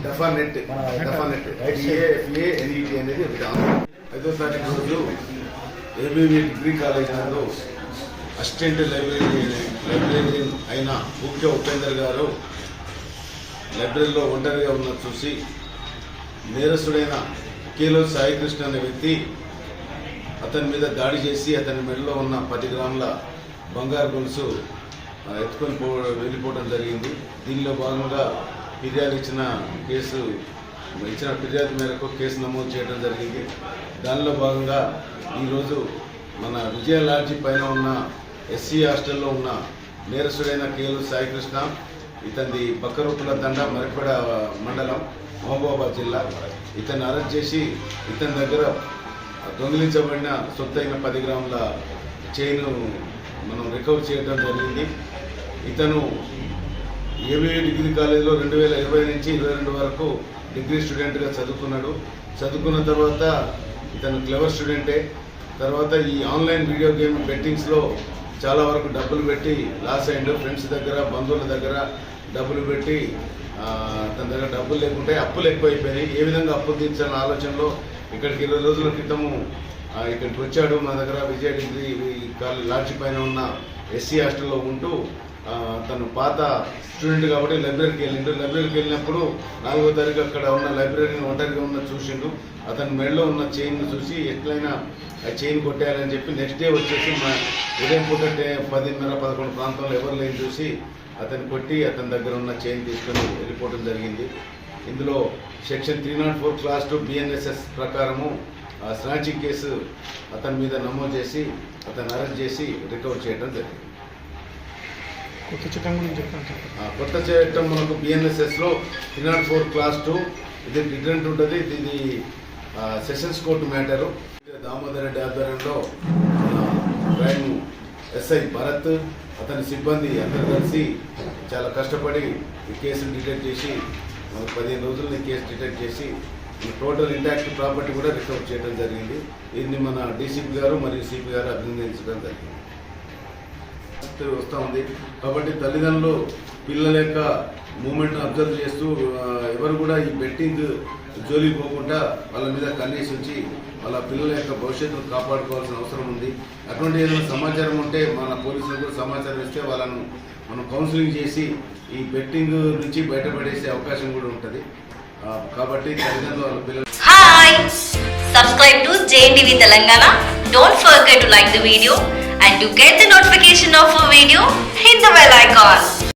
డెఫానెట్ NET అనేది ఒకటి 5వ తారీఖు రోజు ఏబీవీ డిగ్రీ కాలేజ్ నందు అసిస్టెంట్ లైబ్రరీన్ అయిన ముఖ్య ఉపేందర్ గారు లైబ్రరీలో ఒంటరిగా ఉన్న చూసి నేరస్తుడైన కేలో సాయికృష్ణ అనే వ్యక్తి అతని మీద దాడి చేసి అతని మెడలో ఉన్న 10 గ్రాముల బంగారు గొలుసు ఎత్తుకొని వెళ్ళిపోవడం జరిగింది. దీనిలో భాగంగా ఇచ్చిన ఫిర్యాదు మేరకు కేసు నమోదు చేయడం జరిగింది. దానిలో భాగంగా ఈరోజు మన విజయ లాడ్జి పైన ఉన్న ఎస్సీ హాస్టల్లో ఉన్న నేరస్తుడైన కేలు సాయికృష్ణ, ఇతని బక్కరూపుల తండ, మరిపేడ మండలం, మహబూబాబాద్ జిల్లా, ఇతన్ని అరెస్ట్ చేసి ఇతని దగ్గర దొంగిలించబడిన సొత్తైన 10 గ్రాముల చైన్ మనం రికవర్ చేయడం జరిగింది. ఇతను ఏబీవీ డిగ్రీ కాలేజీలో 2020 నుంచి 22 వరకు డిగ్రీ స్టూడెంట్గా చదువుకున్నాడు. చదువుకున్న తర్వాత ఇతను క్లెవర్ స్టూడెంటే. తర్వాత ఈ ఆన్లైన్ వీడియో గేమ్ బెట్టింగ్స్లో చాలా వరకు డబ్బులు పెట్టి లాస్ అయ్యిండు. ఫ్రెండ్స్ దగ్గర, బంధువుల దగ్గర డబ్బులు పెట్టి తన దగ్గర డబ్బులు లేకుంటే అప్పులు ఎక్కువైపోయినాయి. ఏ విధంగా అప్పులు తీర్చాలన్న ఆలోచనలో ఇక్కడికి 20 రోజుల క్రితము ఇక్కడికి వచ్చాడు. మా దగ్గర విజయ డిగ్రీ లాడ్జి పైన ఉన్న ఎస్సీ హాస్టల్లో ఉంటూ తను పాత స్టూడెంట్ కాబట్టి లైబ్రరీకి వెళ్ళిండు. లైబ్రరీకి వెళ్ళినప్పుడు 4వ తారీఖు అక్కడ ఉన్న లైబ్రరీని ఒంటరిగా ఉన్న చూసిండు. అతని మెడలో ఉన్న చైన్ చూసి ఎట్లయినా ఆ చైన్ కొట్టేయాలని చెప్పి నెక్స్ట్ డే వచ్చేసి మా ఉదయం పూట 10:30-11 ప్రాంతంలో ఎవరు లేని చూసి అతన్ని కొట్టి అతని దగ్గర ఉన్న చైన్ తీసుకొని వెళ్ళిపోవడం జరిగింది. ఇందులో సెక్షన్ 304 క్లాస్ 2 BNSS ప్రకారము స్నాచింగ్ కేసు అతని మీద నమోదు చేసి అతన్ని అరెస్ట్ చేసి రికవర్ చేయడం జరిగింది. కొత్త చట్టం మనకు BNSSలో 304 క్లాస్ 2 ఇది డిఫరెంట్ ఉంటుంది. ఇది sessions court matter. Damodar Reddy ఆధ్వర్యంలో క్రైమ్ ఎస్ఐ భరత్, అతని సిబ్బంది అందరూ కలిసి చాలా కష్టపడి ఈ కేసును డిటెక్ట్ చేసి మనకు 15 రోజుల్లో ఈ కేసు డిటెక్ట్ చేసి టోటల్ ఇంటాక్ట్ ప్రాపర్టీ కూడా రికవర్ చేయడం జరిగింది. దీన్ని మన డీసీపీ గారు మరియు సిపి గారు అభినందించడం జరిగింది. వస్తూ ఉంది కాబట్టి తల్లిదండ్రులు పిల్లల యొక్క మూమెంట్ను అబ్జర్వ్ చేస్తూ ఎవరు కూడా ఈ బెట్టింగ్ జోలికి పోకుండా వాళ్ళ మీద కన్నేసి ఉంచి వాళ్ళ పిల్లల యొక్క భవిష్యత్తును కాపాడుకోవాల్సిన అవసరం ఉంది. అటువంటి ఏదైనా సమాచారం ఉంటే మన పోలీసులకు కూడా సమాచారం ఇస్తే వాళ్ళను మనం కౌన్సిలింగ్ చేసి ఈ బెట్టింగ్ నుంచి బయటపడేసే అవకాశం కూడా ఉంటుంది. కాబట్టి తల్లిదండ్రులు వాళ్ళ పిల్లలు subscribe to JNTV Telangana. Don't forget to like the video and to get the notification of a video, hit the bell icon.